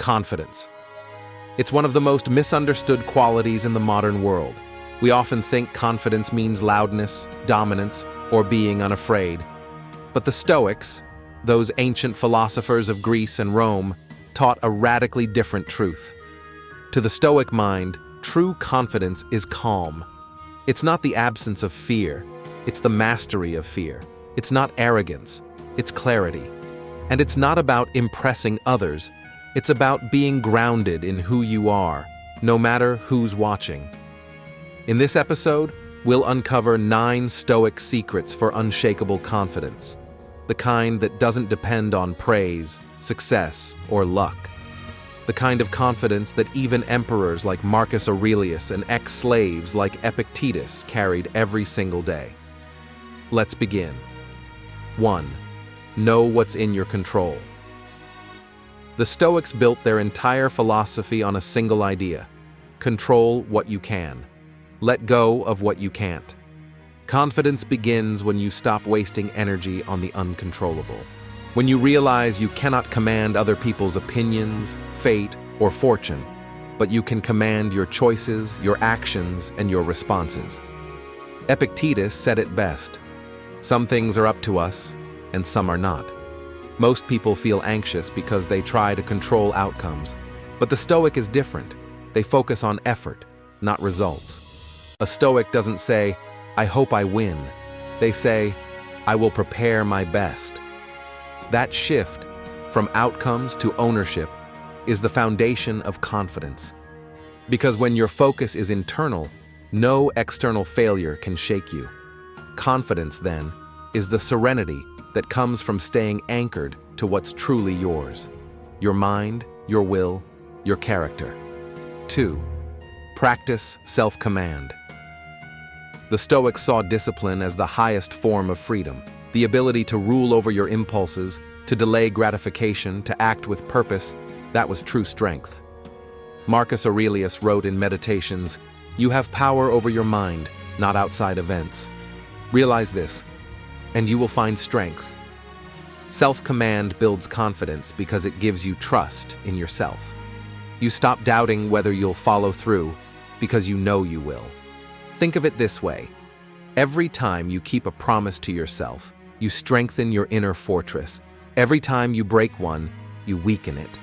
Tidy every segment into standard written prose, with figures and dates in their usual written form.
confidence. It's one of the most misunderstood qualities in the modern world. We often think confidence means loudness, dominance, or being unafraid. But the Stoics, those ancient philosophers of Greece and Rome, taught a radically different truth. To the Stoic mind, true confidence is calm. It's not the absence of fear, it's the mastery of fear. It's not arrogance, it's clarity. And it's not about impressing others, it's about being grounded in who you are, no matter who's watching. In this episode, we'll uncover 9 Stoic secrets for unshakable confidence, the kind that doesn't depend on praise, success, or luck. The kind of confidence that even emperors like Marcus Aurelius and ex-slaves like Epictetus carried every single day. Let's begin. 1. Know what's in your control. The Stoics built their entire philosophy on a single idea: control what you can. Let go of what you can't. Confidence begins when you stop wasting energy on the uncontrollable. When you realize you cannot command other people's opinions, fate, or fortune, but you can command your choices, your actions, and your responses. Epictetus said it best: some things are up to us, and some are not. Most people feel anxious because they try to control outcomes, but the Stoic is different. They focus on effort, not results. A Stoic doesn't say, "I hope I win." They say, "I will prepare my best." That shift from outcomes to ownership is the foundation of confidence. Because when your focus is internal, no external failure can shake you. Confidence, then, is the serenity that comes from staying anchored to what's truly yours: your mind, your will, your character. 2. Practice self-command. The Stoics saw discipline as the highest form of freedom, the ability to rule over your impulses, to delay gratification, to act with purpose. That was true strength. Marcus Aurelius wrote in Meditations, "You have power over your mind, not outside events. Realize this, and you will find strength." Self-command builds confidence because it gives you trust in yourself. You stop doubting whether you'll follow through because you know you will. Think of it this way: every time you keep a promise to yourself, you strengthen your inner fortress. Every time you break one, you weaken it.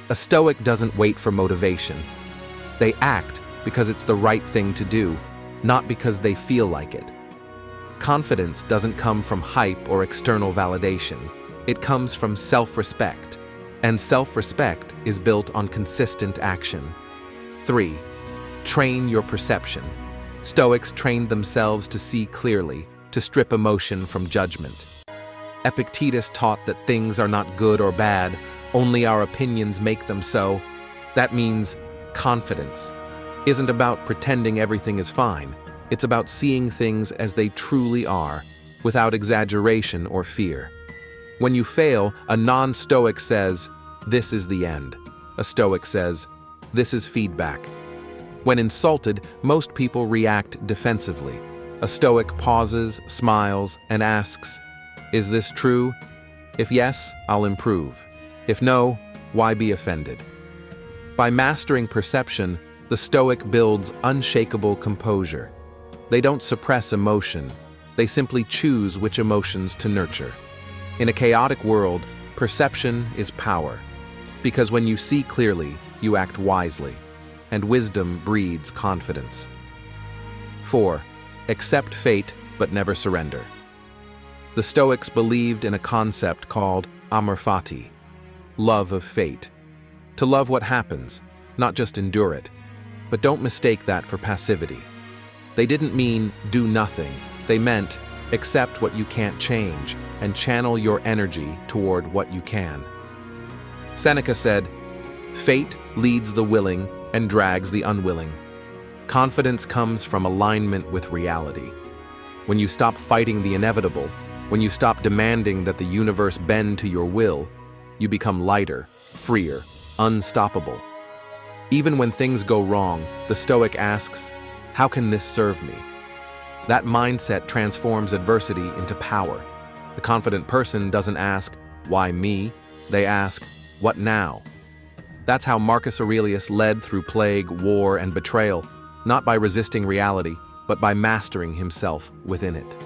A Stoic doesn't wait for motivation. They act because it's the right thing to do, not because they feel like it. Confidence doesn't come from hype or external validation. It comes from self-respect, and self-respect is built on consistent action. 3. Train your perception. Stoics trained themselves to see clearly, to strip emotion from judgment. Epictetus taught that things are not good or bad, only our opinions make them so. That means confidence isn't about pretending everything is fine. It's about seeing things as they truly are, without exaggeration or fear. When you fail, a non-Stoic says, "This is the end." A Stoic says, "This is feedback." When insulted, most people react defensively. A Stoic pauses, smiles, and asks, "Is this true? If yes, I'll improve. If no, why be offended?" By mastering perception, the Stoic builds unshakable composure. They don't suppress emotion, they simply choose which emotions to nurture. In a chaotic world, perception is power. Because when you see clearly, you act wisely, and wisdom breeds confidence. 4. Accept fate, but never surrender. The Stoics believed in a concept called amor fati, love of fate. To love what happens, not just endure it. But don't mistake that for passivity. They didn't mean do nothing. They meant accept what you can't change and channel your energy toward what you can. Seneca said, "Fate leads the willing and drags the unwilling." Confidence comes from alignment with reality. When you stop fighting the inevitable, when you stop demanding that the universe bend to your will, you become lighter, freer, unstoppable. Even when things go wrong, the Stoic asks, "How can this serve me?" That mindset transforms adversity into power. The confident person doesn't ask, "Why me?" They ask, "What now?" That's how Marcus Aurelius led through plague, war, and betrayal, not by resisting reality, but by mastering himself within it.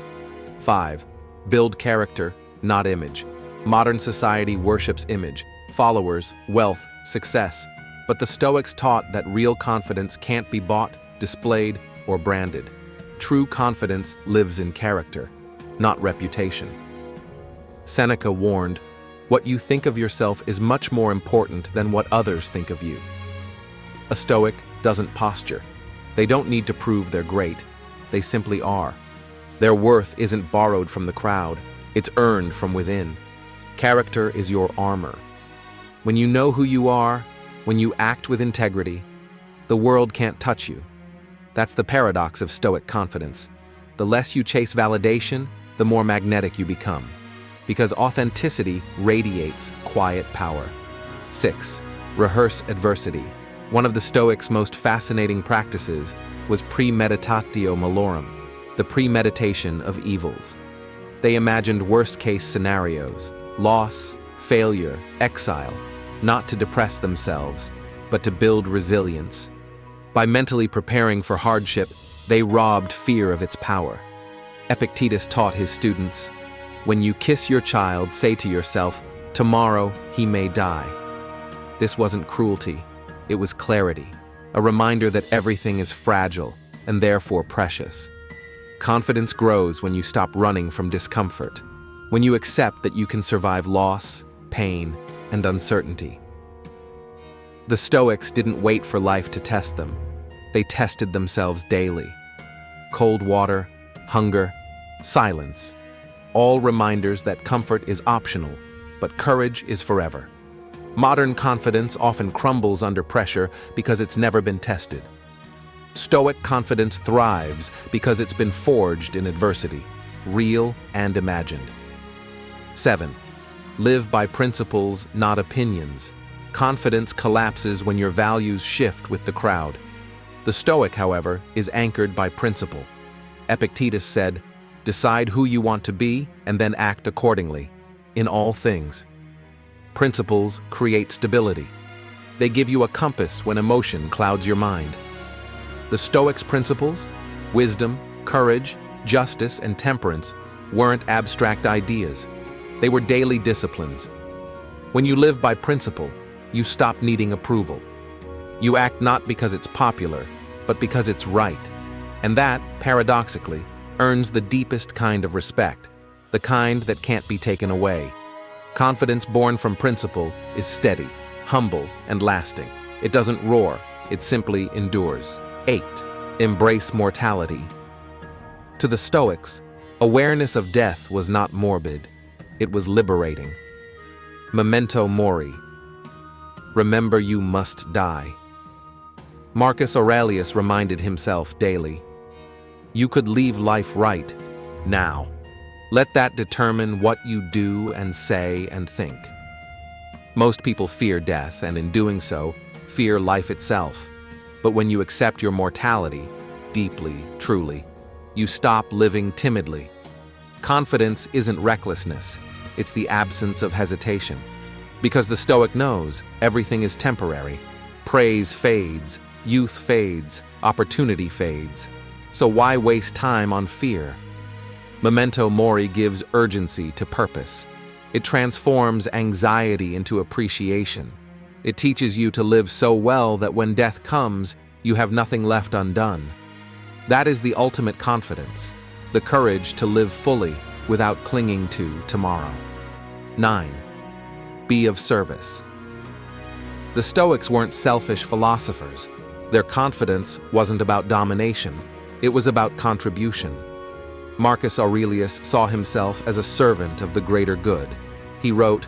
5. Build character, not image. Modern society worships image, followers, wealth, success, but the Stoics taught that real confidence can't be bought, displayed, or branded. True confidence lives in character, not reputation. Seneca warned, "What you think of yourself is much more important than what others think of you." A Stoic doesn't posture. They don't need to prove they're great. They simply are. Their worth isn't borrowed from the crowd. It's earned from within. Character is your armor. When you know who you are, when you act with integrity, the world can't touch you. That's the paradox of Stoic confidence. The less you chase validation, the more magnetic you become. Because authenticity radiates quiet power. 6. Rehearse adversity. One of the Stoics' most fascinating practices was premeditatio malorum, the premeditation of evils. They imagined worst-case scenarios, loss, failure, exile, not to depress themselves, but to build resilience. By mentally preparing for hardship, they robbed fear of its power. Epictetus taught his students, "When you kiss your child, say to yourself, 'Tomorrow he may die.'" This wasn't cruelty, it was clarity, a reminder that everything is fragile and therefore precious. Confidence grows when you stop running from discomfort, when you accept that you can survive loss, pain, and uncertainty. The Stoics didn't wait for life to test them. They tested themselves daily. Cold water, hunger, silence. All reminders that comfort is optional, but courage is forever. Modern confidence often crumbles under pressure because it's never been tested. Stoic confidence thrives because it's been forged in adversity, real and imagined. 7. Live by principles, not opinions. Confidence collapses when your values shift with the crowd. The Stoic, however, is anchored by principle. Epictetus said, "Decide who you want to be and then act accordingly, in all things." Principles create stability. They give you a compass when emotion clouds your mind. The Stoics' principles, wisdom, courage, justice, and temperance, weren't abstract ideas. They were daily disciplines. When you live by principle, you stop needing approval. You act not because it's popular, but because it's right. And that, paradoxically, earns the deepest kind of respect, the kind that can't be taken away. Confidence born from principle is steady, humble, and lasting. It doesn't roar, it simply endures. 8. Embrace mortality. To the Stoics, awareness of death was not morbid, it was liberating. Memento mori. Remember you must die. Marcus Aurelius reminded himself daily, "You could leave life right now." Let that determine what you do and say and think. Most people fear death, and in doing so, fear life itself. But when you accept your mortality, deeply, truly, you stop living timidly. Confidence isn't recklessness, it's the absence of hesitation. Because the Stoic knows everything is temporary. Praise fades, youth fades, opportunity fades. So why waste time on fear? Memento mori gives urgency to purpose. It transforms anxiety into appreciation. It teaches you to live so well that when death comes, you have nothing left undone. That is the ultimate confidence, the courage to live fully without clinging to tomorrow. 9. Be of service. The Stoics weren't selfish philosophers. Their confidence wasn't about domination, it was about contribution. Marcus Aurelius saw himself as a servant of the greater good. He wrote,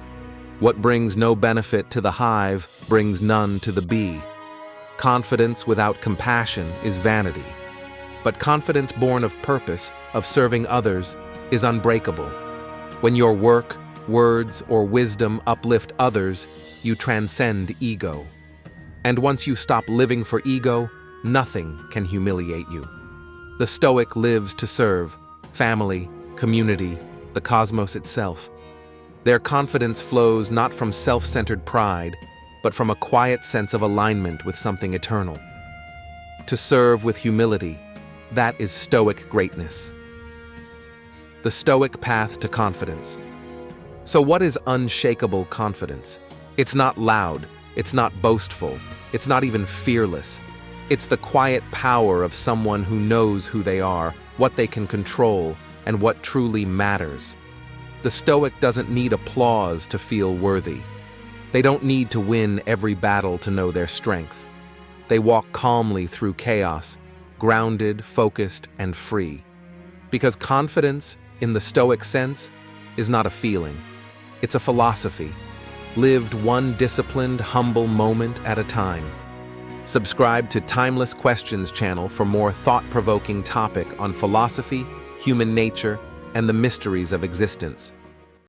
"What brings no benefit to the hive brings none to the bee." Confidence without compassion is vanity. But confidence born of purpose, of serving others, is unbreakable. When your work, words, or wisdom uplift others, you transcend ego. And once you stop living for ego, nothing can humiliate you. The Stoic lives to serve family, community, the cosmos itself. Their confidence flows not from self-centered pride, but from a quiet sense of alignment with something eternal. To serve with humility, that is Stoic greatness. The Stoic path to confidence. So what is unshakable confidence? It's not loud, it's not boastful, it's not even fearless. It's the quiet power of someone who knows who they are, what they can control, and what truly matters. The Stoic doesn't need applause to feel worthy. They don't need to win every battle to know their strength. They walk calmly through chaos, grounded, focused, and free. Because confidence, in the Stoic sense, is not a feeling. It's a philosophy, lived one disciplined, humble moment at a time. Subscribe to Timeless Questions channel for more thought-provoking topic on philosophy, human nature, and the mysteries of existence.